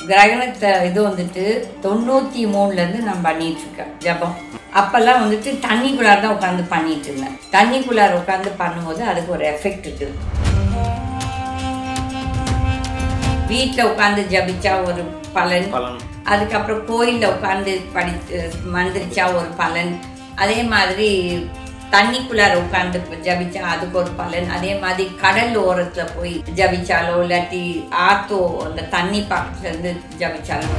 கிரகணத்தை இது வந்துட்டு 93லேருந்து நான் பண்ணிட்டு இருக்கேன் ஜபம். அப்பெல்லாம் வந்துட்டு தண்ணிக்குள்ளார தான் உட்காந்து பண்ணிட்டு இருந்தேன். தண்ணிக்குள்ளார உட்காந்து பண்ணும்போது அதுக்கு ஒரு எஃபெக்ட் இருக்குது. வீட்டில் உட்காந்து ஜபிச்சா ஒரு பலன், அதுக்கப்புறம் கோயிலில் உட்காந்து மந்திரிச்சா ஒரு பலன், அதே மாதிரி தண்ணிக்குள்ளார உட்காந்து ஜபிச்சா அதுக்கு ஒரு பலன், அதே மாதிரி கடல் ஓரத்தில் போய் ஜபிச்சாலோ இல்லாட்டி ஆத்தோ அந்த தண்ணி பக்கத்துல இருந்து ஜபிச்சாலோ.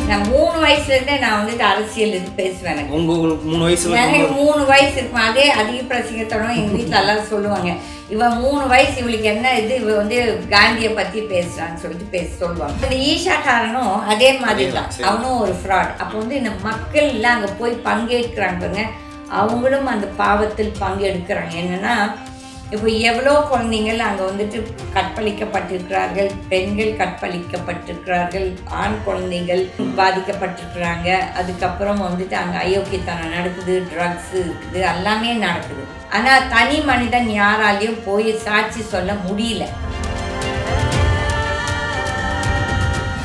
நான் 3 வயசுலேருந்தே நான் வந்துட்டு அரசியல் இது பேசுவேன். எனக்கு 3 வயசு இருக்கும். அதே அதிக பிரசங்கத்தோட எங்கள் வீட்டில் எல்லாரும் சொல்லுவாங்க, இவன் 3 வயசு, இவளுக்கு என்ன இது, இவ வந்து காந்தியை பற்றி பேசுறான்னு சொல்லிட்டு சொல்லுவாங்க. இந்த ஈஷாக்காரனும் அதே மாதிரி தான், அவனும் ஒரு ஃப்ராட். அப்போ வந்து இந்த மக்கள் எல்லாம் அங்கே போய் பங்கேற்கிறாங்க, அவங்களும் அந்த பாவத்தில் பங்கெடுக்கிறாங்க. என்னன்னா இப்போ எவ்வளோ குழந்தைங்கள் அங்கே வந்துட்டு கற்பழிக்கப்பட்டிருக்கிறார்கள், பெண்கள் கற்பழிக்கப்பட்டிருக்கிறார்கள், ஆண் குழந்தைகள் பாதிக்கப்பட்டிருக்கிறாங்க. அதுக்கப்புறம் வந்துட்டு அங்கே அயோக்கியத்தனம் நடக்குது, ட்ரக்ஸு இருக்குது, எல்லாமே நடக்குது. ஆனால் தனி மனிதன் யாராலையும் போய் சாட்சி சொல்ல முடியல.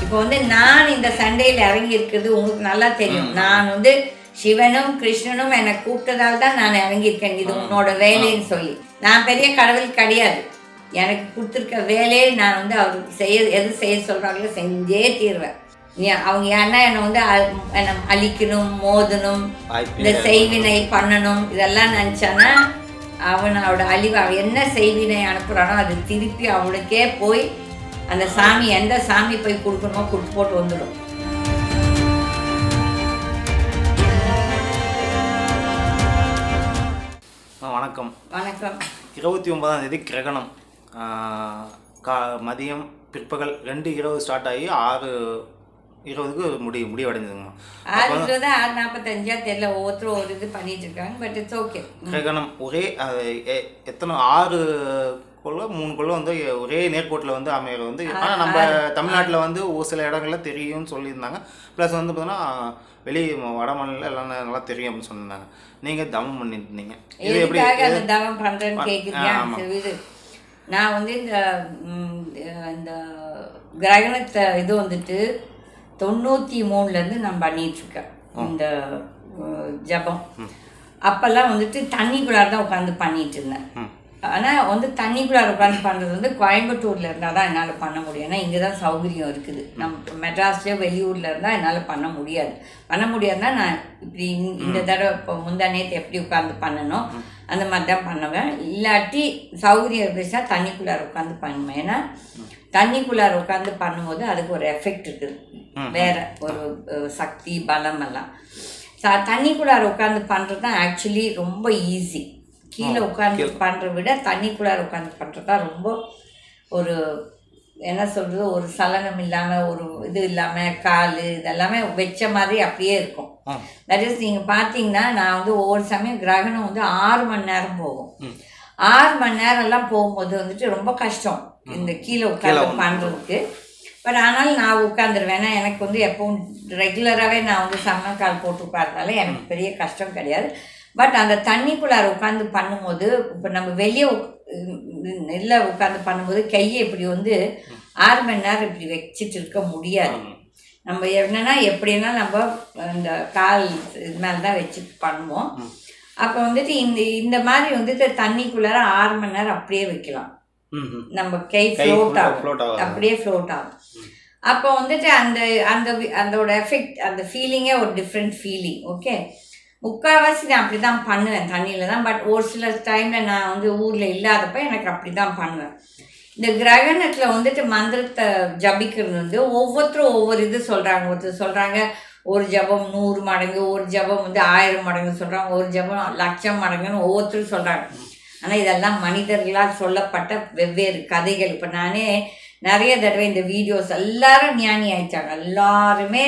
இப்போ வந்து நான் இந்த சண்டையில் இறங்கி இருக்கிறது உங்களுக்கு நல்லா தெரியும். நான் வந்து சிவனும் கிருஷ்ணனும் என்னை கூப்பிட்டதால் தான் நான் இறங்கியிருக்கேன். இது உன்னோட வேலைன்னு சொல்லி. நான் பெரிய கடவுள் கிடையாது. எனக்கு கொடுத்துருக்க வேலையை நான் வந்து அவருக்கு எது செய்ய சொல்கிறாங்களோ செஞ்சே தீர்வேன். அவங்க ஏன்னா என்னை வந்து என்னை அழிக்கணும், மோதணும், இந்த செய்வினை பண்ணணும், இதெல்லாம் நினச்சானா அவனோட அழிவு. அவன் என்ன செய்வினை அனுப்புகிறானோ அது திருப்பி அவனுக்கே போய் அந்த சாமி எந்த சாமி போய் கொடுக்கணுமோ கொடுத்து போட்டு வந்துடும். வணக்கம். வணக்கம். 29ஆம் தேதி கிரகணம். மதியம் பிற்பகல் 2:20 ஸ்டார்ட் ஆகி 6:20க்கு முடிவடைஞ்சதுங்கம்மா. 6:45 தெரியல, ஒவ்வொருத்தரும் ஒரு இது பண்ணிட்டு இருக்காங்க. But it's okay. கிரகணம் ஒரே எத்தனை 6 கொள்ள 3 கொள்ள வந்து ஒரே நேர்கோட்டில் வந்து அமைய வந்து, ஆனால் நம்ம தமிழ்நாட்டில் வந்து ஒரு சில இடங்கள்ல தெரியும்னு சொல்லியிருந்தாங்க. ப்ளஸ் வந்து பார்த்தீங்கன்னா வெளி வட மாநிலம் எல்லாம் நல்லா தெரியும் அப்படின்னு சொல்லியிருந்தாங்க. நீங்கள் தவம் பண்ணிட்டு இருந்தீங்க. இது எப்படி தவம் பண்ணுறேன்னு கேட்குறீங்க? நான் வந்து இந்த கிரகணத்தை இது வந்துட்டு 93லேருந்து நான் பண்ணிட்டு இருக்கேன் இந்த ஜபம். அப்பெல்லாம் வந்துட்டு தண்ணிக்குள்ளார தான் உட்காந்து பண்ணிட்டு இருந்தேன். ஆனால் வந்து தண்ணிக்குள்ளார உட்காந்து பண்ணுறது வந்து கோயம்புத்தூரில் இருந்தால் தான் என்னால் பண்ண முடியும். ஏன்னா இங்கே தான் சௌகரியம் இருக்குது. நம்ம மெட்ராஸ்லேயோ வெளியூரில் இருந்தால் என்னால் பண்ண முடியாதுன்னா நான் இப்படி இந்த தடவை இப்போ முந்தானேத்து எப்படி உட்காந்து பண்ணணும் அந்த மாதிரி தான் பண்ணுவேன். இல்லாட்டி சௌகரியம் இருந்துச்சுன்னா தண்ணிக்குள்ளார உட்காந்து பண்ணுவேன். ஏன்னா தண்ணிக்குள்ளார உட்காந்து பண்ணும்போது அதுக்கு ஒரு எஃபெக்ட் இருக்குது, வேற ஒரு சக்தி பலம் எல்லாம். தண்ணிக்குள்ளார உட்காந்து பண்ணுறது தான் ஆக்சுவலி ரொம்ப ஈஸி. கீழே உட்காந்து பண்ணுறத விட தண்ணிக்குள்ளார உட்காந்து பண்ணுறது தான் ரொம்ப ஒரு என்ன சொல்கிறது, ஒரு சலனம் இல்லாமல், ஒரு இது இல்லாமல், கால் இதெல்லாமே வச்ச மாதிரி அப்படியே இருக்கும். தட் இஸ் நீங்கள் பார்த்தீங்கன்னா நான் வந்து ஒவ்வொரு சமயம் கிரகணம் வந்து 6 மணி நேரம் போகும். 6 மணி நேரம்லாம் போகும்போது வந்துட்டு ரொம்ப கஷ்டம் இந்த கீழே உட்காந்து பண்ணுறதுக்கு. பட் ஆனாலும் நான் உட்காந்துருவேன். ஏன்னா எனக்கு வந்து எப்பவும் ரெகுலராகவே நான் வந்து சம்மக்கால் போட்டு உட்கார்றதுனால எனக்கு பெரிய கஷ்டம் கிடையாது. பட் அந்த தண்ணிக்குள்ளார உட்காந்து பண்ணும்போது, இப்போ நம்ம வெளியே நெல்லை உட்காந்து பண்ணும்போது கையை இப்படி வந்து 6 மணி நேரம் இப்படி வச்சுட்டு இருக்க முடியாது. நம்ம என்னன்னா எப்படின்னா நம்ம இந்த கால் இது மேலே தான் வச்சுட்டு பண்ணுவோம். அப்போ வந்துட்டு இந்த மாதிரி வந்துட்டு தண்ணிக்குள்ளார 6 மணி நேரம் அப்படியே வைக்கலாம். நம்ம கை ஃப்ளோட் ஆகும், அப்படியே ஃப்ளோட் ஆகும். அப்போ வந்துட்டு அதோட எஃபெக்ட், அந்த ஃபீலிங்கே ஒரு டிஃப்ரெண்ட் ஃபீலிங். ஓகே, முக்கால்வாசி நான் அப்படி தான் பண்ணுவேன் தண்ணியில் தான். பட் ஒரு சில டைமில் நான் வந்து ஊரில் இல்லாதப்ப எனக்கு அப்படி தான் பண்ணுவேன். இந்த கிரகணத்தில் வந்துட்டு மந்திரத்தை ஜபிக்கிறது வந்து ஒவ்வொருத்தரும் ஒவ்வொரு இது சொல்கிறாங்க. ஒருத்தர் சொல்கிறாங்க ஒரு ஜபம் 100 மடங்கு, ஒரு ஜபம் வந்து 1000 மடங்கு சொல்கிறாங்க, ஒரு ஜபம் 1,00,000 மடங்குன்னு ஒவ்வொருத்தரும் சொல்கிறாங்க. ஆனால் இதெல்லாம் மனிதர்களால் சொல்லப்பட்ட வெவ்வேறு கதைகள். இப்போ நானே நிறைய தடவை இந்த வீடியோஸ் எல்லாரும் ஞானி ஆயிடுச்சாங்க. எல்லாருமே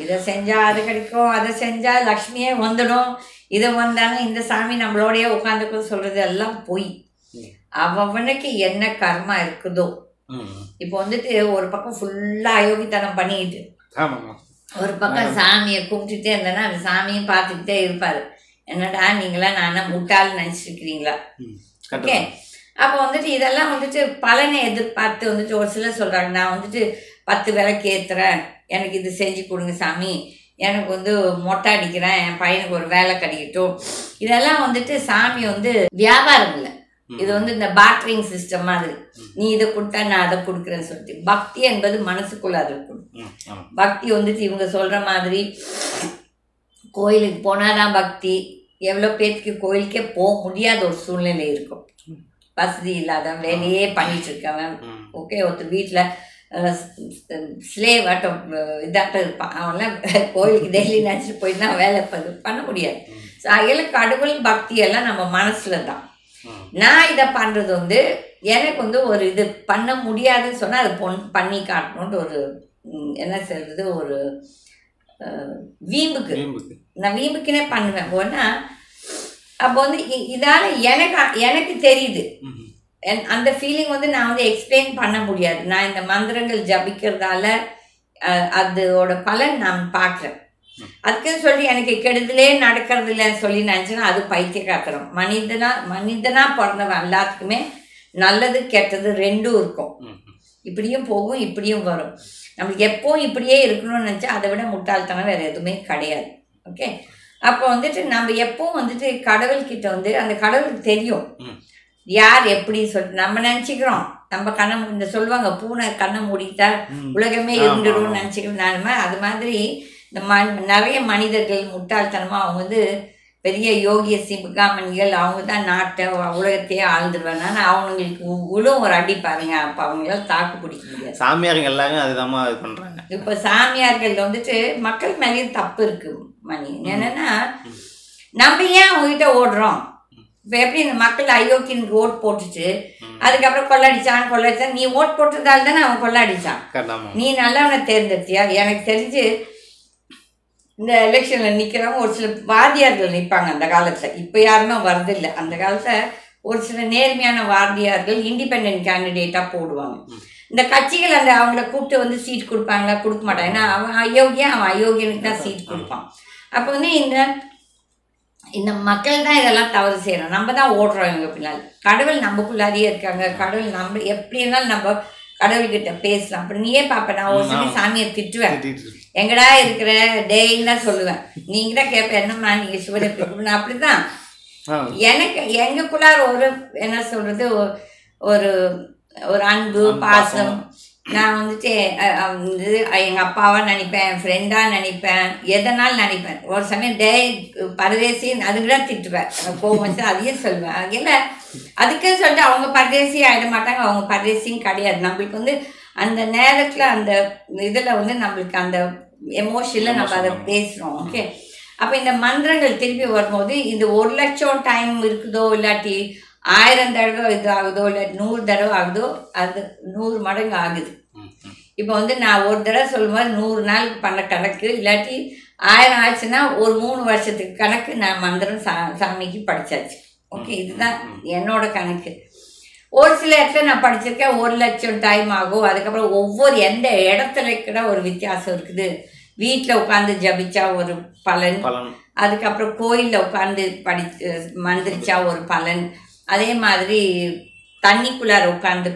இதை செஞ்சால் அது கிடைக்கும், அதை செஞ்சால் லக்ஷ்மியே வந்துடும், இதை வந்தாலும் இந்த சாமி நம்மளோடையே உட்காந்துக்கும் சொல்கிறது எல்லாம் பொய். அவனுக்கு என்ன கர்மா இருக்குதோ. இப்போ வந்துட்டு ஒரு பக்கம் ஃபுல்லாக அயோக்கித்தனம் பண்ணிட்டு ஒரு பக்கம் சாமியை கும்பிட்டுட்டே இருந்தேன்னா அந்த சாமியும் பார்த்துக்கிட்டே இருப்பார். என்னடா நீங்களா நான் முட்டாள் நினச்சிருக்கிறீங்களா? ஓகே, அப்போ வந்துட்டு இதெல்லாம் வந்துட்டு பலனை எதிர்பார்த்து வந்துட்டு ஒரு சிலர் சொல்கிறாங்க, நான் வந்துட்டு 10 விளக்கு ஏற்றுறேன், எனக்கு இது செஞ்சு கொடுங்க சாமி, எனக்கு வந்து மொட்டை அடிக்கிறேன், என் பையனுக்கு ஒரு வேலை கிடைக்கட்டும். இதெல்லாம் வந்துட்டு சாமி வந்து வியாபாரம் இல்லை, இது வந்து இந்த பார்ட்டரிங் சிஸ்டம் மாதிரி. நீ இதை கொடுத்தா நான் அதை கொடுக்குறேன்னு சொல்லிட்டு. பக்தி என்பது மனசுக்குள்ள இருக்கணும். பக்தி வந்துட்டு இவங்க சொல்கிற மாதிரி கோயிலுக்கு போனாதான் பக்தி. எவ்வளோ பேருக்கு கோயிலுக்கே போக முடியாத ஒரு சூழ்நிலை இருக்கும். வசதி இல்லாதவன், வேலையே பண்ணிட்டு இருக்கவன், ஓகே, ஒருத்தர் வீட்டில் ஸ்லேவ் ஆட்டம் இதாட்டம் இருப்பான், அவன்லாம் கோயிலுக்கு டெய்லி நினச்சிட்டு போயிட்டு தான் வேலை பண்ண முடியாது. ஸோ அதில் கடவுள் பக்தி எல்லாம் நம்ம மனசில் தான். நான் இதை பண்ணுறது வந்து எனக்கு வந்து ஒரு இது பண்ண முடியாதுன்னு சொன்னால் அது பண்ணி காட்டணுன்ட்டு ஒரு என்ன சொல்கிறது, ஒரு வீம்புக்கு, நான் வீம்புக்குனே பண்ணுவேன். போனா அப்போ வந்து இதால் எனக்கு தெரியுது, அந்த ஃபீலிங் வந்து நான் வந்து எக்ஸ்பிளைன் பண்ண முடியாது. நான் இந்த மந்திரங்கள் ஜபிக்கிறதால அதோட பலன் நான் பார்க்குறேன். அதுக்குன்னு சொல்லி எனக்கு கெடுதலே நடக்கிறது இல்லைன்னு சொல்லி நினச்சேன்னா அது பைத்தியக்காரத்தனம். மனிதனா பிறந்தவன் எல்லாத்துக்குமே நல்லது கெட்டது ரெண்டும் இருக்கும். இப்படியும் போகும், இப்படியும் வரும். நம்மளுக்கு எப்போவும் இப்படியே இருக்கணும்னு நினச்சா அதை விட முட்டாள்தனம் வேறு எதுவுமே கிடையாது. ஓகே, அப்போ வந்துட்டு நம்ம எப்பவும் வந்துட்டு கடவுள்கிட்ட வந்து அந்த கடவுளுக்கு தெரியும் யார் எப்படி சொல்லிட்டு நம்ம நினச்சிக்கிறோம். நம்ம கண்ணை இந்த சொல்லுவாங்க, பூனை கண்ணை மூடிட்டா உலகமே இருந்துடும் நினச்சிக்கிறோம். அது மாதிரி இந்த நிறைய மனிதர்கள் முட்டாள்தனமாக அவங்க வந்து பெரிய யோகிய சிவகாமணிகள், அவங்க தான் நாட்டை உலகத்தையே ஆழ்ந்துருவாங்க. ஆனால் அவங்களுக்கு உளும் ஒரு அடி பாருங்க, அப்போ அவங்களால தாக்கு பிடிக்க முடியாது. சாமியார்கள் எல்லாரும் அதுதான் இது பண்ணுறாங்க. இப்போ சாமியார்கள் வந்துட்டு மக்கள் மேலேயும் தப்பு இருக்கு மணி. என்னன்னா நம்ம ஏன் அவங்ககிட்ட ஓடுறோம்? இப்போ எப்படி இந்த மக்கள் அயோக்கியனுக்கு ஓட் போட்டுட்டு அதுக்கப்புறம் கொள்ளடிச்சான், நீ ஓட் போட்டதால தானே அவன் கொள்ளடிச்சான். நீ நல்லவனை தேர்ந்தெடுத்தியா? எனக்கு தெரிஞ்சு இந்த எலெக்ஷனில் நிற்கிறவங்க ஒரு சில வாத்தியார்கள் நிற்பாங்க அந்த காலத்தில், இப்போ யாருமே வரதில்லை. அந்த காலத்தில் ஒரு சில நேர்மையான வாத்தியார்கள் இண்டிபெண்ட் கேண்டிடேட்டாக போடுவாங்க. இந்த கட்சிகள் அந்த அவங்கள கூப்பிட்டு வந்து சீட் கொடுப்பாங்களா? கொடுக்க மாட்டாங்க. ஏன்னா அவன் அயோக்கியனுக்கு தான் சீட் கொடுப்பான். அப்போ வந்து இந்த மக்கள் தான் இதெல்லாம் தவறு செய்யணும். நம்ம தான் ஓடுறோம் இவங்க பின்னால். கடவுள் நமக்குள்ளாரியே இருக்காங்க. கடவுள் நம்ம எப்படி இருந்தாலும் நம்ம கடவுள்கிட்ட பேசலாம். அப்படி நீயே பார்ப்பேன், நான் ஒரு சமயம் சாமியை திட்டுவேன், எங்கடா இருக்கிற டேன்னு தான் சொல்லுவேன். நீங்க தான் கேட்பேன், என்னம்மா நீங்க சிவனை நான் அப்படிதான். எனக்கு எங்களுக்குள்ளார ஒரு என்ன சொல்றது, ஒரு ஒரு அன்பு பாசம். நான் வந்துட்டு எங்கள் அப்பாவா நினைப்பேன், என் ஃப்ரெண்டாக நினைப்பேன், எதனாலும் நினைப்பேன். ஒரு சமயம் பரதேசி அதுக்கு தான் திட்டுவேன், கோவம் வச்சு அதையும் சொல்லுவேன். அதில் அதுக்குன்னு சொல்லிட்டு அவங்க பரதேசி ஆகிட மாட்டாங்க, அவங்க பரதேசியும் கிடையாது. நம்மளுக்கு வந்து அந்த நேரத்தில் அந்த இதில் வந்து நம்மளுக்கு அந்த எமோஷனில் நம்ம அதை பேசுகிறோம். ஓகே, அப்போ இந்த மந்திரங்கள் திருப்பி வரும்போது இந்த 1 லட்சம் டைம் இருக்குதோ இல்லாட்டி 1000 தடவை இது ஆகுதோ இல்லை 100 தடவை ஆகுதோ, அது 100 மடங்கு ஆகுது. இப்போ வந்து நான் ஒரு தடவை சொல்லும்போது 100 நாளுக்கு பண்ண கணக்கு, இல்லாட்டி 1000 ஆச்சுன்னா ஒரு 3 வருஷத்துக்கு கணக்கு நான் மந்திரம் சாமிக்கு படித்தாச்சு. ஓகே, இதுதான் என்னோட கணக்கு. ஒரு சில இடத்துல நான் படிச்சிருக்கேன் 1 லட்சம் டைம் ஆகும். அதுக்கப்புறம் ஒவ்வொரு எந்த இடத்துல கூட ஒரு வித்தியாசம் இருக்குது. வீட்டில் உட்காந்து ஜபிச்சா ஒரு பலன், அதுக்கப்புறம் கோயிலில் உட்காந்து மந்திரிச்சா ஒரு பலன், அதே மாதிரி தண்ணிக்குள்ளார உட்காந்து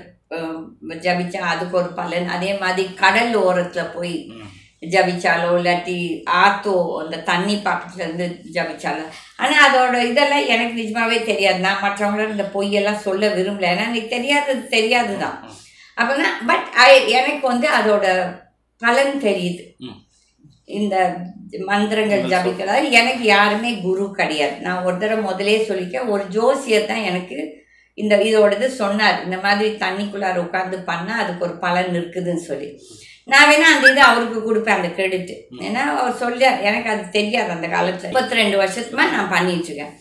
ஜபிச்சா அதுக்கு ஒரு பலன், அதே மாதிரி கடல் ஓரத்தில் போய் ஜபிச்சாலோ இல்லாட்டி ஆத்தோ அந்த தண்ணி பக்கத்துல இருந்து ஜபிச்சாலோ. ஆனால் அதோட இதெல்லாம் எனக்கு நிஜமாவே தெரியாது. நான் மற்றவங்களோட இந்த பொய்யெல்லாம் சொல்ல விரும்பல, ஏன்னா எனக்கு தெரியாது தான். அப்போனா பட் எனக்கு வந்து அதோட பலன் தெரியுது. இந்த மந்திரங்கள் ஜபிக்கிறது எனக்கு யாருமே குரு கிடையாது. நான் ஒரு தடவை முதலே சொல்லிக்க, ஒரு ஜோசியர் தான் எனக்கு இதோடது சொன்னார், இந்த மாதிரி தண்ணிக்குள்ளார உட்காந்து பண்ணால் அதுக்கு ஒரு பலன் இருக்குதுன்னு சொல்லி. நான் வேணா அந்த இது அவருக்கு கொடுப்பேன், அந்த கிரெடிட். ஏன்னா அவர் சொல்ல எனக்கு அது தெரியாது அந்த காலத்தில். 32 வருஷத்துமா நான் பண்ணிட்டுருக்கேன்.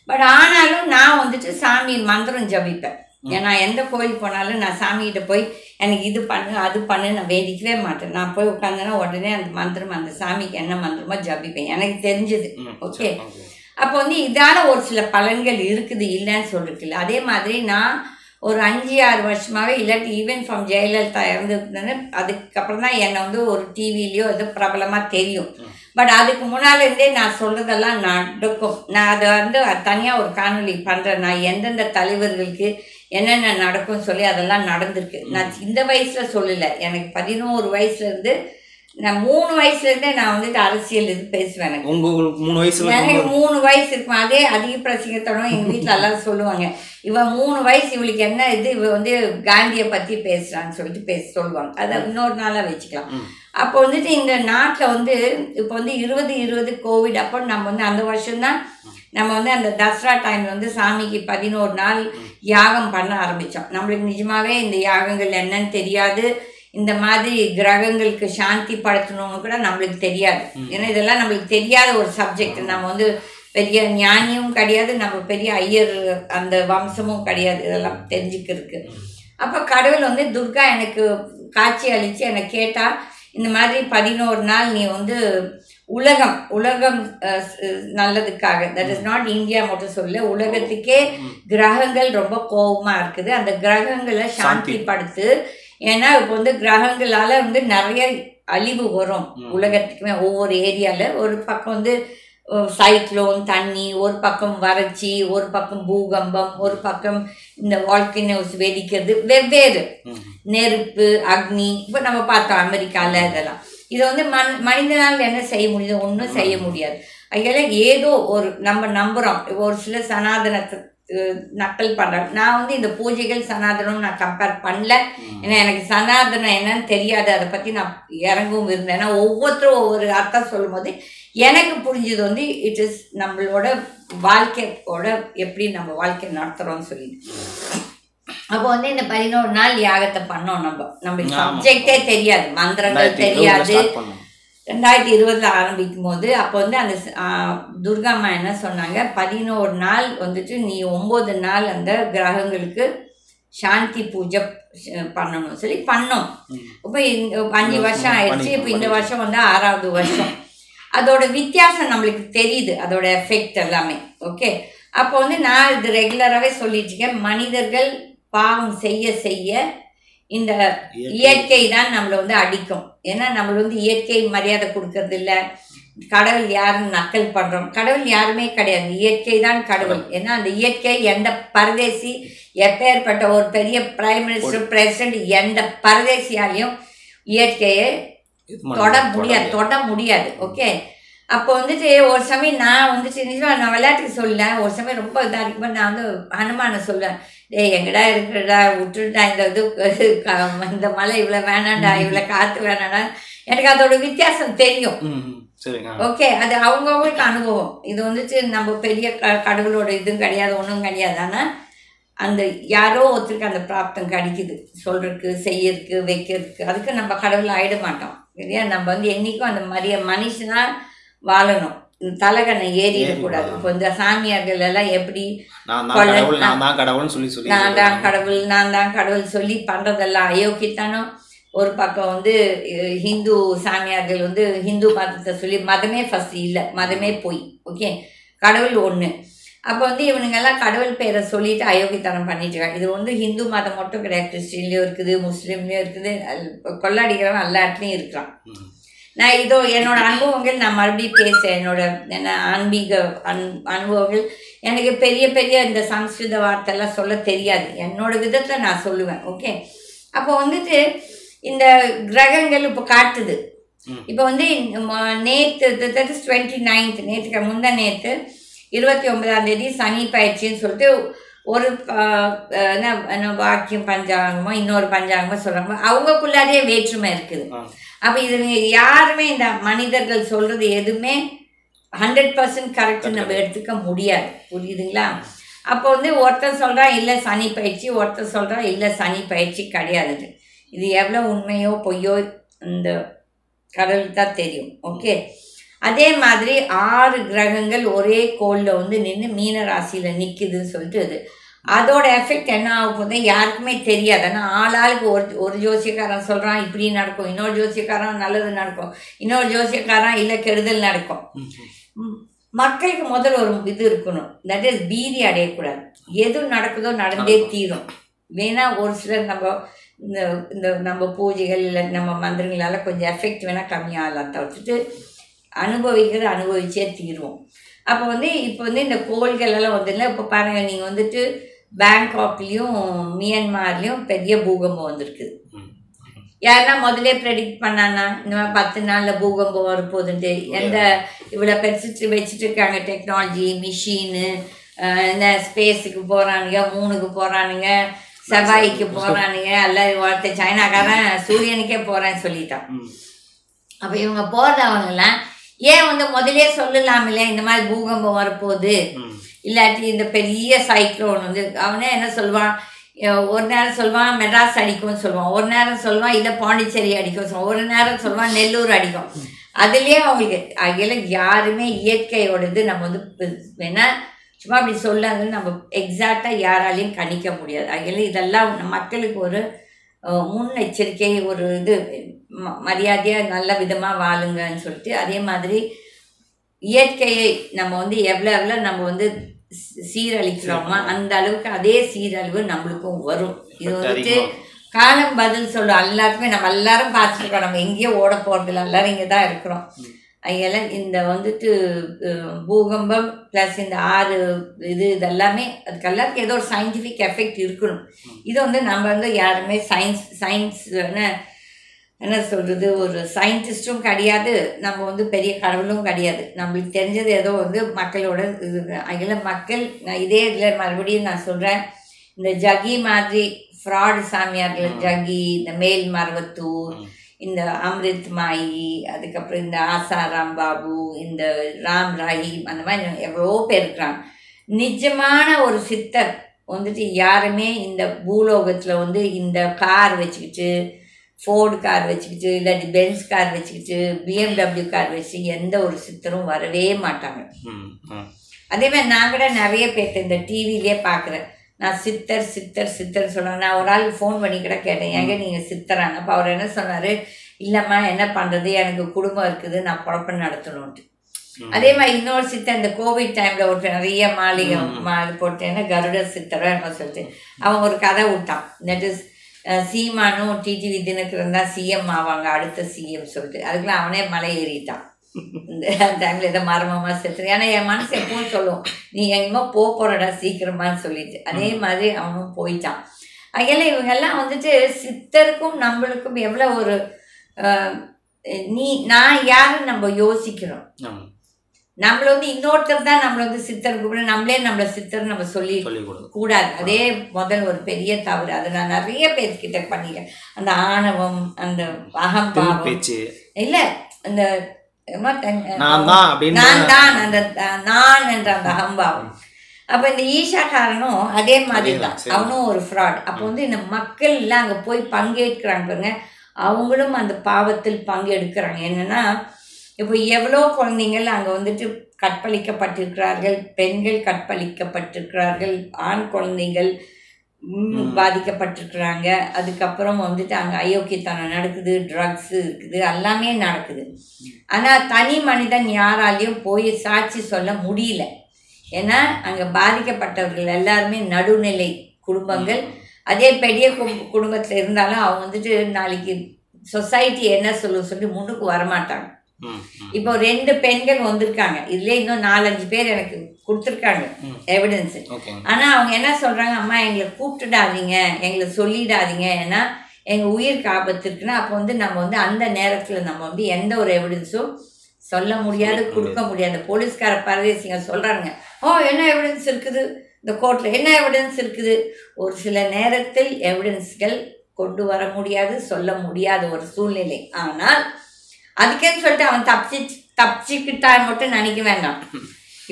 பட் ஆனாலும் நான் வந்துட்டு சாமி மந்திரம் ஜபிப்பேன். ஏன்னா எந்த கோயில் போனாலும் நான் சாமிகிட்ட போய் எனக்கு இது பண்ணு அது பண்ணு நான் வேண்டிக்கவே மாட்டேன். நான் போய் உட்காந்தேன்னா உடனே அந்த மந்திரம் அந்த சாமிக்கு என்ன மந்திரமோ ஜபிப்பேன், எனக்கு தெரிஞ்சது. ஓகே, அப்போ வந்து இதால் ஒரு சில பலன்கள் இருக்குது, இல்லைன்னு சொல்லிருக்கு இல்லை. அதே மாதிரி நான் ஒரு 5-6 வருஷமாகவே இல்லாட்டி ஈவன் ஃப்ரம் ஜெயலலிதா இறந்துருந்தேன்னு அதுக்கப்புறம் தான் என்னை வந்து ஒரு டிவிலையோ ஏதோ பிரபலமாக தெரியும். பட் அதுக்கு முன்னாலேருந்தே நான் சொல்கிறதெல்லாம் நடக்கும். நான் அதை வந்து தனியாக ஒரு காணொலி பண்ணுறேன். நான் எந்தெந்த தலைவர்களுக்கு என்னென்ன நடக்கும்னு சொல்லி அதெல்லாம் நடந்திருக்கு. நான் இந்த வயசில் சொல்லலை, எனக்கு 11 வயசுலேருந்து நான் 3 வயசுலேருந்தே நான் வந்துட்டு அரசியல் இது பேசுவேன். எனக்கு 3 வயசுல எனக்கு 3 வயசு இருக்கும். அதே அதிக பிரசங்கத்தோட எங்கள் வீட்டில் எல்லாரும் சொல்லுவாங்க, இவன் 3 வயசு, இவளுக்கு என்ன இது, இவ வந்து காந்தியை பற்றி பேசுகிறான்னு சொல்லிட்டு சொல்லுவாங்க. அதை இன்னொரு நாளாக வச்சுக்கலாம். அப்போ வந்துட்டு இந்த நாட்டில் வந்து இப்போ வந்து 2020 கோவிட் அப்போ நம்ம வந்து அந்த வருஷம்தான் நம்ம வந்து அந்த தசரா டைமில் வந்து சாமிக்கு 11 நாள் யாகம் பண்ண ஆரம்பித்தோம். நம்மளுக்கு நிஜமாகவே இந்த யாகங்கள் என்னன்னு தெரியாது. இந்த மாதிரி கிரகங்களுக்கு சாந்தி படுத்தணும்னு கூட நம்மளுக்கு தெரியாது. ஏன்னா இதெல்லாம் நம்மளுக்கு தெரியாத ஒரு சப்ஜெக்ட். நம்ம வந்து பெரிய ஞானியும் கிடையாது, நம்ம பெரிய ஐயர் அந்த வம்சமும் கிடையாது, இதெல்லாம் தெரிஞ்சுக்கிறதுக்கு. அப்போ கடவுள் வந்து துர்கா எனக்கு காட்சி அளித்து என்னை கேட்டால், இந்த மாதிரி 11 நாள் நீ வந்து உலகம் நல்லதுக்காக, தட் இஸ் நாட் இந்தியா மட்டும் சொல்ல, உலகத்துக்கே கிரகங்கள் ரொம்ப கோபமாக இருக்குது, அந்த கிரகங்களை சாந்தி படுத்து. ஏன்னா இப்போ வந்து கிரகங்களால் வந்து நிறைய அழிவு வரும் உலகத்துக்குமே. ஒவ்வொரு ஏரியாவில் ஒரு பக்கம் வந்து சைக்ளோன் தண்ணி, ஒரு பக்கம் வறட்சி, ஒரு பக்கம் பூகம்பம், ஒரு பக்கம் இந்த வால்கனோஸ் வெடிக்கிறது, வெவ்வேறு நெருப்பு அக்னி. இப்போ நம்ம பார்த்தோம் அமெரிக்காவில் இதெல்லாம். இதை வந்து மனிதனால் என்ன செய்ய முடியுது? ஒன்றும் செய்ய முடியாது. அதெல்லாம் ஏதோ ஒரு நம்ம நம்புகிறோம். ஒரு சில சனாதனத்தை நக்கல் பண்ணுறாங்க. நான் வந்து இந்த பூஜைகள் சனாதனம் நான் கம்பேர் பண்ணல. ஏன்னா எனக்கு சனாதனம் என்னன்னு தெரியாது, அதை பற்றி நான் இறங்கவும் இருந்தேன். ஏன்னா ஒவ்வொருத்தரும் ஒவ்வொரு அர்த்தம் சொல்லும் போது எனக்கு புரிஞ்சது வந்து இட் இஸ் நம்மளோட வாழ்க்கையோட எப்படி நம்ம வாழ்க்கை நடத்துகிறோம்னு சொல்லிட்டு. அப்போ வந்து இந்த 11 நாள் யாகத்தை பண்ணோம். நம்மளுக்கு சப்ஜெக்டே தெரியாது, மந்திரங்கள் தெரியாது. 2020 ஆரம்பிக்கும் போது அப்போ வந்து அந்த துர்காம்மா என்ன சொன்னாங்க, 11 நாள் வந்துட்டு நீ 9 நாள் அந்த கிரகங்களுக்கு சாந்தி பூஜை பண்ணணும் சொல்லி பண்ணோம். இப்போ 5 வருஷம் ஆயிடுச்சு. இப்போ இந்த வருஷம் வந்து 6வது வருஷம். அதோட வித்தியாசம் நம்மளுக்கு தெரியுது, அதோட எஃபெக்ட் எல்லாமே. ஓகே, அப்போ வந்து நான் இது ரெகுலராகவே சொல்லிட்டு இருக்கேன், மனிதர்கள் பாவம் செய்ய செய்ய இந்த இயற்கை தான் நம்மளை வந்து அடிக்கும். ஏன்னா நம்மள வந்து இயற்கை மரியாதை கொடுக்கறது இல்லை. கடவுள் யாருன்னு நக்கல் பண்ணுறோம். கடவுள் யாருமே கிடையாது, இயற்கை தான் கடவுள். ஏன்னா அந்த இயற்கை எந்த பரதேசி, எப்பேற்பட்ட ஒரு பெரிய பிரைம் மினிஸ்டர் பிரசிடென்ட், எந்த பரதேசியாலையும் இயற்கையை தொட முடியாது. ஓகே, அப்போ வந்துட்டு ஒரு சமயம் நான் வந்துட்டு நிஜமாக நான் விளையாட்டுக்கு சொல்ல, ஒரு சமயம் ரொம்ப இதாக இருக்கும்போது நான் வந்து ஹனுமானை சொல்லுவேன், எங்கடா இருக்கிறடா, விட்டுட்டா இந்த இது, இந்த மலை இவ்வளோ வேணாண்டா, இவ்வளோ காற்று வேணாண்டா. எனக்கு அதோட வித்தியாசம் தெரியும். ஓகே, அது அவங்கவுங்களுக்கு அனுபவம். இது வந்துட்டு நம்ம பெரிய கடவுளோட இதுவும் கிடையாது, ஒன்றும் கிடையாது. ஆனால் அந்த யாரோ ஒருத்தருக்கு அந்த பிராப்தம் கிடைக்குது, சொல்றதுக்கு, செய்யறதுக்கு, வைக்கிறதுக்கு. அதுக்கு நம்ம கடவுள் ஆயிட மாட்டோம் இல்லையா? நம்ம வந்து என்னைக்கும் அந்த மாதிரியே மனுஷனா வாழணும், தலைகண்ணை ஏறிடக்கூடாது. இப்போ இந்த சாமியார்கள் எல்லாம் எப்படி நான் தான் கடவுள் சொல்லி பண்றதெல்லாம் அயோக்கியத்தானோ. ஒரு பக்கம் வந்து ஹிந்து சாமியார்கள் வந்து ஹிந்து மதத்தை சொல்லி, மதமே ஃபர்ஸ்ட் இல்லை, மதமே போய். ஓகே, கடவுள் ஒன்று. அப்போ வந்து இவனுங்கெல்லாம் கடவுள் பேரை சொல்லிட்டு அயோக்கியத்தனம் பண்ணிட்டு இருக்காங்க. இது வந்து ஹிந்து மதம் மட்டும் கிடையாது, கிறிஸ்டின்லேயும் இருக்குது, முஸ்லீம்லேயும் இருக்குது, கொள்ளாடிக்கிறவன் எல்லா இடத்துலையும் இருக்கிறான். நான் இதோ என்னோட அனுபவங்கள் நான் மறுபடியும் பேசுகிறேன். என்ன ஆன்மீக அனுபவங்கள். எனக்கு பெரிய பெரிய இந்த சம்ஸ்கிருத வார்த்தைலாம் சொல்ல தெரியாது, என்னோட விதத்தில் நான் சொல்லுவேன். ஓகே, அப்போ வந்துட்டு இந்த கிரகங்கள் இப்போ காட்டுது. இப்போ வந்து நேற்று 29th, நேற்றுக்கு முந்தா நேற்று 29ஆம் தேதி சனி பயிற்சின்னு சொல்லிட்டு ஒரு வாக்கியம் பஞ்சாங்கமோ இன்னொரு பஞ்சாங்கமோ சொல்கிறாங்க. அவங்களுக்குள்ளாரியே வேற்றுமை இருக்குது. அப்போ இது யாருமே இந்த மனிதர்கள் சொல்கிறது எதுவுமே 100% கரெக்ட் நம்ம எடுத்துக்க முடியாது, புரியுதுங்களா? அப்போ வந்து ஒருத்தர் சொல்கிறான் இல்லை சனி பயிற்சி, ஒருத்தர் சொல்கிறான் இல்லை சனி பயிற்சி கிடையாது. இது எவ்வளோ உண்மையோ பொய்யோ இந்த கடவுளுக்கு தான் தெரியும். ஓகே, அதே மாதிரி 6 கிரகங்கள் ஒரே கோளில் வந்து நின்று மீன ராசியில் நிற்குதுன்னு சொல்லிட்டு இது அதோட எஃபெக்ட் என்ன ஆக போகுது யாருக்குமே தெரியாது. ஆனால் ஆளுக்கு ஒரு ஜோசியக்காரன் சொல்கிறான் இப்படி நடக்கும், இன்னொரு ஜோசியக்காரன் நல்லது நடக்கும், இன்னொரு ஜோசியக்காரன் இல்லை கெடுதல் நடக்கும். மக்களுக்கு முதல்ல ஒரு இது இருக்கணும், தட் இஸ் பீதி அடையக்கூடாது. எது நடக்குதோ நடந்தே தீரும். வேணா ஒரு சிலர் நம்ம இந்த நம்ம பூஜைகள் இல்லை நம்ம மந்திரங்களால் கொஞ்சம் எஃபெக்ட் வேணால் கம்மியாகலாம், தவிர்த்துட்டு அனுபவிச்சே தீருவோம். அப்போ வந்து இப்போ வந்து இந்த கோள்கள் எல்லாம் வந்துடல. இப்போ பாருங்கள், நீங்கள் வந்துட்டு பேங்காக்லேயும் மியான்மார்லேயும் பெரிய பூகம்பம் வந்திருக்குது. யாருன்னா முதலே ப்ரெடிக்ட் பண்ணானா இந்த மாதிரி 10 நாளில் பூகம்பம் வரப்போகுதுன்ட்டு? எந்த இவ்வளோ பெருசு வச்சுட்டு இருக்காங்க டெக்னாலஜி, மிஷினு, இந்த ஸ்பேஸுக்கு போகிறானுங்க, மூணுக்கு போகிறானுங்க, செவ்வாய்க்கு போகிறானுங்க, எல்லாம் ஒருத்த சைனாக்காரன் சூரியனுக்கே போகிறேன்னு சொல்லிட்டான். அப்போ இவங்க போகிறவங்கெல்லாம் ஏன் வந்து முதலே சொல்லலாமில்ல இந்த மாதிரி பூகம்பம் வரப்போகுது, இல்லாட்டி இந்த பெரிய சைக்ளோன் வந்து அவனே என்ன சொல்லுவான், ஒரு நேரம் சொல்லுவான் மெட்ராஸ் அடிக்கும்னு சொல்லுவான், ஒரு நேரம் சொல்லுவான் இல்லை பாண்டிச்சேரி அடிக்கும் சொல்லுவான், ஒரு நேரம் சொல்லுவான் நெல்லூர் அடிக்கும். அதுலேயே அவங்களுக்கு அதில் யாருமே இயற்கையோடது நம்ம வந்து வேணா சும்மா அப்படி சொல்லாது, நம்ம எக்ஸாக்டாக யாராலையும் கணிக்க முடியாது. அதில் இதெல்லாம் மக்களுக்கு ஒரு முன்னெச்சரிக்கை, ஒரு இது மரியாதையாக நல்ல விதமாக வாழுங்கன்னு சொல்லிட்டு, அதே மாதிரி இயற்கையை நம்ம வந்து எவ்வளோ நம்ம வந்து சீரழிக்கிறோமா அந்த அளவுக்கு அதே சீரழிவு நம்மளுக்கும் வரும். இது வந்துட்டு காலம் பதில் சொல்லும். எல்லாருக்குமே நம்ம எல்லாரும் பார்த்துருக்கோம், நம்ம எங்கேயோ ஓட போகிறதில்ல, எல்லாரும் இங்கே தான் இருக்கிறோம். அதெல்லாம் இந்த வந்துட்டு பூகம்பம் ப்ளஸ் இந்த 6 இதெல்லாமே அதுக்கு எல்லாருக்கும் ஏதோ ஒரு சயின்டிஃபிக் எஃபெக்ட் இருக்கணும். இது வந்து நம்ம வந்து யாருமே சயின்ஸ் என்ன சொல்கிறது, ஒரு சயின்டிஸ்ட்டும் கிடையாது, நம்ம வந்து பெரிய கடவுளும் கிடையாது. நம்மளுக்கு தெரிஞ்சது ஏதோ வந்து மக்களோட இது. அதில் மக்கள், நான் இதே இதில் மறுபடியும் நான் சொல்கிறேன், இந்த ஜகி மாதிரி ஃப்ராடு சாமியார்கள், ஜகி, இந்த மேல் மருவத்தூர், இந்த அம்ரித் மாயி, அதுக்கப்புறம் இந்த ஆசாராம் பாபு, இந்த ராம் ரஹீம், அந்த மாதிரி எவ்வளோ பேர் இருக்கிறாங்க. நிஜமான ஒரு சித்தர் வந்துட்டு யாருமே இந்த பூலோகத்தில் வந்து இந்த கார் வச்சுக்கிட்டு, ஃபோர்டு கார் வச்சுக்கிட்டு, இல்லாட்டி பென்ஸ் கார் வச்சுக்கிட்டு, BMW கார் வச்சு எந்த ஒரு சித்தரும் வரவே மாட்டாங்க. அதே மாதிரி நான் கூட நிறைய பேர்த்து இந்த டிவிலே பார்க்குறேன், நான் சித்தர் சித்தர் சித்தர் சொன்னாங்க. நான் ஒரு ஆள் ஃபோன் பண்ணி கூட கேட்டேன், எங்கே நீங்கள் சித்தரான? அப்போ அவர் என்ன சொன்னார், இல்லைம்மா என்ன பண்ணுறது, எனக்கு குடும்பம் இருக்குது, நான் குழப்பம் நடத்தணுன்ட்டு. அதே மாதிரி இன்னொரு சித்தர் இந்த கோவிட் டைமில் ஒரு நிறைய மாலை போட்டேன்னா கருட சித்தரோ என்ன சொல்லிட்டு அவன் ஒரு கதை விட்டான். தட் இஸ் சீமானும் டிடிவி தினகரன் தான் சிஎம் ஆவாங்க, அடுத்த சிஎம் சொல்லிட்டு. அதுக்குலாம் அவனே மலை ஏறிட்டான். இந்த டைமில் ஏதோ மர்மமாக செத்துரு. ஏன்னா என் மனசு எப்பவும் சொல்லுவோம், நீ எங்கேயுமோ போகிறடா சீக்கிரமானு சொல்லிட்டு. அதே மாதிரி அவனும் போயிட்டான். அதெல்லாம் இவங்கெல்லாம் வந்துட்டு சித்தருக்கும் நம்மளுக்கும் எவ்வளோ ஒரு நான் யாரும் நம்ம யோசிக்கிறோம். நம்மள வந்து இன்னொருத்தர் தான் நம்மளை வந்து சித்தர் கூப்பிட, நம்மளே நம்மளை சித்தர் நம்ம சொல்லி கூடாது. அதே முதல் ஒரு பெரிய தவறு. அதை நான் நிறைய பேர்கிட்ட பண்ணிட்டேன். அந்த ஆணவம், அந்த அகம்பாவம், இல்லை அந்த நான் அந்த நான் என்ற அந்த அகம்பாவம். அப்போ இந்த ஈஷாக்காரனும் அதே மாதிரி தான், அவனும் ஒரு ஃப்ராட். அப்போ வந்து இந்த மக்கள் எல்லாம் அங்கே போய் பங்கேற்கிறாங்க பாருங்க, அவங்களும் அந்த பாவத்தில் பங்கெடுக்கிறாங்க. என்னன்னா இப்போ எவ்வளோ குழந்தைங்கள் அங்கே வந்துட்டு கற்பழிக்கப்பட்டிருக்கிறார்கள், பெண்கள் கற்பழிக்கப்பட்டிருக்கிறார்கள், ஆண் குழந்தைகள் பாதிக்கப்பட்டிருக்கிறாங்க. அதுக்கப்புறம் வந்துட்டு அங்கே அயோக்கியத்தனம் நடக்குது, ட்ரக்ஸு இருக்குது, எல்லாமே நடக்குது. ஆனால் தனி மனிதன் யாராலையும் போய் சாட்சி சொல்ல முடியல. ஏன்னா அங்கே பாதிக்கப்பட்டவர்கள் எல்லாருமே நடுநிலை குடும்பங்கள். அதே பெரிய குடும்பத்தில் இருந்தாலும் அவங்க வந்துட்டு நாளைக்கு சொசைட்டி என்ன சொல்லிட்டு முன்னுக்கு வரமாட்டாங்க. இப்போ 2 பெண்கள் வந்திருக்காங்க, இதுல இன்னும் 4-5 பேர் எனக்கு கொடுத்துருக்காங்க எவிடன்ஸ். ஆனா அவங்க என்ன சொல்றாங்க, அம்மா எங்களை கூப்பிட்டுடாதீங்க, எங்களை சொல்லிடாதீங்க, ஏன்னா எங்க உயிருக்கு ஆபத்து இருக்குன்னா அப்போ வந்து நம்ம வந்து அந்த நேரத்துல நம்ம வந்து எந்த ஒரு எவிடன்ஸும் சொல்ல முடியாது, கொடுக்க முடியாது. போலீஸ்கார பரதேசிங்க சொல்றாங்க, என்ன எவிடன்ஸ் இருக்குது இந்த கோர்ட்ல, என்ன எவிடன்ஸ் இருக்குது. ஒரு சில நேரத்தில் எவிடன்ஸ்கள் கொண்டு வர முடியாது, சொல்ல முடியாத ஒரு சூழ்நிலை. ஆனால் அதுக்கேன்னு சொல்லிட்டு அவன் தப்பிச்சுக்கிட்டான்னு மட்டும் நினைக்க வேண்டாம்.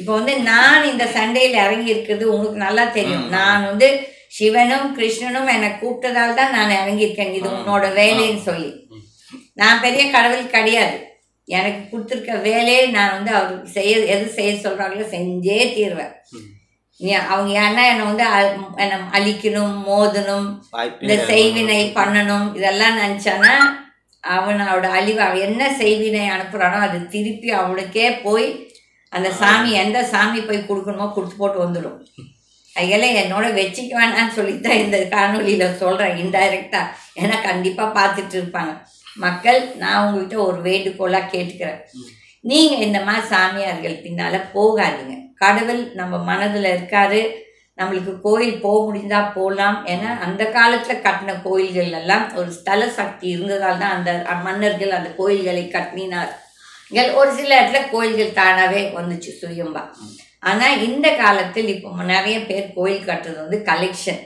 இப்போ வந்து நான் இந்த சண்டையில் இறங்கி இருக்கிறது உங்களுக்கு நல்லா தெரியும். நான் வந்து சிவனும் கிருஷ்ணனும் என்னை கூப்பிட்டதால் தான் நான் இறங்கியிருக்கேன், இது உன்னோட வேலைன்னு சொல்லி. நான் பெரிய கடவுள் கிடையாது, எனக்கு கொடுத்துருக்க வேலையை நான் வந்து அவருக்கு எது செய்ய சொல்கிறாங்களோ செஞ்சே தீர்வேன். அவங்க ஏன்னா என்னை வந்து என்னை அழிக்கணும், மோதணும், இந்த செய்வினை பண்ணணும், இதெல்லாம் நினச்சானா அவனோட அழிவு. அவன் என்ன செய்வினை அனுப்புகிறானோ அது திருப்பி அவனுக்கே போய் அந்த சாமி எந்த சாமி போய் கொடுக்கணுமோ கொடுத்து போட்டு வந்துடும். அதெல்லாம் என்னோட வச்சுக்க வேணான்னு சொல்லித்தான் இந்த காணொலியில் சொல்கிறேன் இன்டைரக்டாக. ஏன்னா கண்டிப்பாக பார்த்துட்டு இருப்பாங்க மக்கள். நான் உங்கள்கிட்ட ஒரு வேண்டுகோளாக கேட்டுக்கிறேன், நீங்கள் இந்த மாதிரி சாமியார்கள் பின்னால் போகாதீங்க. கடவுள் நம்ம மனதில் இருக்காரு. நம்மளுக்கு கோயில் போக முடிஞ்சால் போகலாம். ஏன்னா அந்த காலத்தில் கட்டின கோயில்கள் எல்லாம் ஒரு ஸ்தல சக்தி இருந்ததால் தான் அந்த மன்னர்கள் அந்த கோயில்களை கட்டினார். ஒரு சில இடத்துல கோயில்கள் தானாகவே வந்துச்சு சுயம்பா. ஆனால் இந்த காலத்தில் இப்போ நிறைய பேர் கோயில் கட்டுறது வந்து கலெக்ஷன்,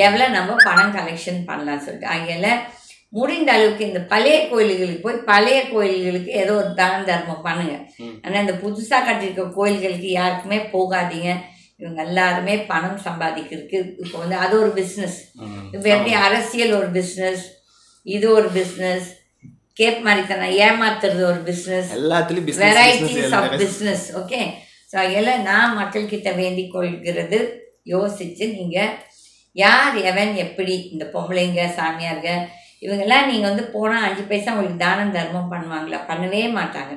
எவ்வளோ நம்ம பணம் கலெக்ஷன் பண்ணலாம் சொல்லிட்டு. அங்கே முடிந்த அளவுக்கு இந்த பழைய கோயில்களுக்கு போய் பழைய கோயில்களுக்கு ஏதோ ஒரு தான தர்மம் பண்ணுங்க. ஆனால் இந்த புதுசாக கட்டியிருக்க கோயில்களுக்கு யாருக்குமே போகாதீங்க. இவங்க எல்லாருமே பணம் சம்பாதிக்கிறதுக்கு இப்போ வந்து அது ஒரு பிஸ்னஸ். இப்போ எப்படி அரசியல் ஒரு பிஸ்னஸ், இது ஒரு பிஸ்னஸ், கேப் மாதிரி தானே ஏமாத்துறது ஒரு பிஸ்னஸ், எல்லாத்துலேயும் varieties of business. Okay, so அதெல்லாம் நான் மக்கள்கிட்ட வேண்டிக் கொள்கிறது, யோசித்து நீங்கள் யார் எவன் எப்படி இந்த பொம்பளைங்க சாமியாருங்க இவங்கெல்லாம் நீங்கள் வந்து போனால் 5 பைசா அவங்களுக்கு தானம் தர்மம் பண்ணுவாங்களா? பண்ணவே மாட்டாங்க.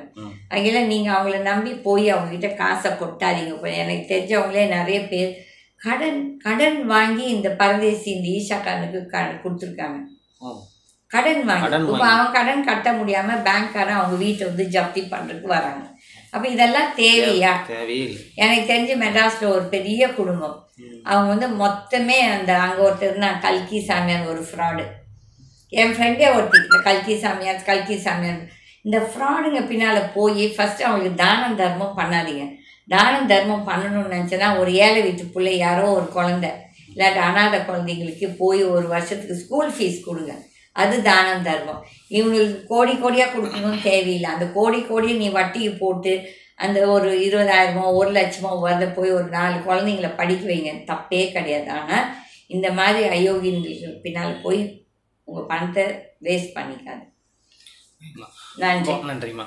அதெல்லாம் நீங்கள் அவங்கள நம்பி போய் அவங்கக்கிட்ட காசை கொட்டாதீங்க. எனக்கு தெரிஞ்சவங்களே நிறைய பேர் கடன் வாங்கி இந்த பரதேசி இந்த ஈஷாக்காரனுக்கு கொடுத்துருக்காங்க. கடன் வாங்கி இப்போ அவன் கடன் கட்ட முடியாமல் பேங்க்காரன் அவங்க வீட்டை வந்து ஜப்தி பண்ணுறதுக்கு வராங்க. அப்போ இதெல்லாம் தேவையா? எனக்கு தெரிஞ்சு மெட்ராஸில் ஒரு பெரிய குடும்பம், அவங்க வந்து மொத்தமே அந்த அங்கே ஒருத்தர் இருந்தாங்க கல்கி சாமியார், ஒரு ஃப்ராடு. என் ஃப்ரெண்டே ஒருத்தி இந்த கல்கி சாமியார் இந்த ஃப்ராடுங்க பின்னால் போய் ஃபஸ்ட்டு அவங்களுக்கு தானம் தர்மம் பண்ணாதீங்க. தானம் தர்மம் பண்ணணும்னு நினச்சேன்னா ஒரு ஏழை வீட்டு பிள்ளை யாரோ ஒரு குழந்தை இல்லாட்டி அனாதை குழந்தைங்களுக்கு போய் ஒரு வருஷத்துக்கு ஸ்கூல் ஃபீஸ் கொடுங்க, அது தானம் தர்மம். இவங்களுக்கு கோடி கோடியாக கொடுக்கணும்னு தேவையில்லை. அந்த கோடியை நீ வட்டிக்கு போட்டு அந்த ஒரு 20,000மோ 1,00,000மோ வரத போய் ஒரு 4 குழந்தைங்கள படிக்க வைங்க, தப்பே கிடையாது. ஆனால் இந்த மாதிரி அயோக்கியங்களுக்கு பின்னால் போய் உங்கள் பணத்தை வேஸ்ட் பண்ணிக்காது. நன்றி. நன்றிம்மா.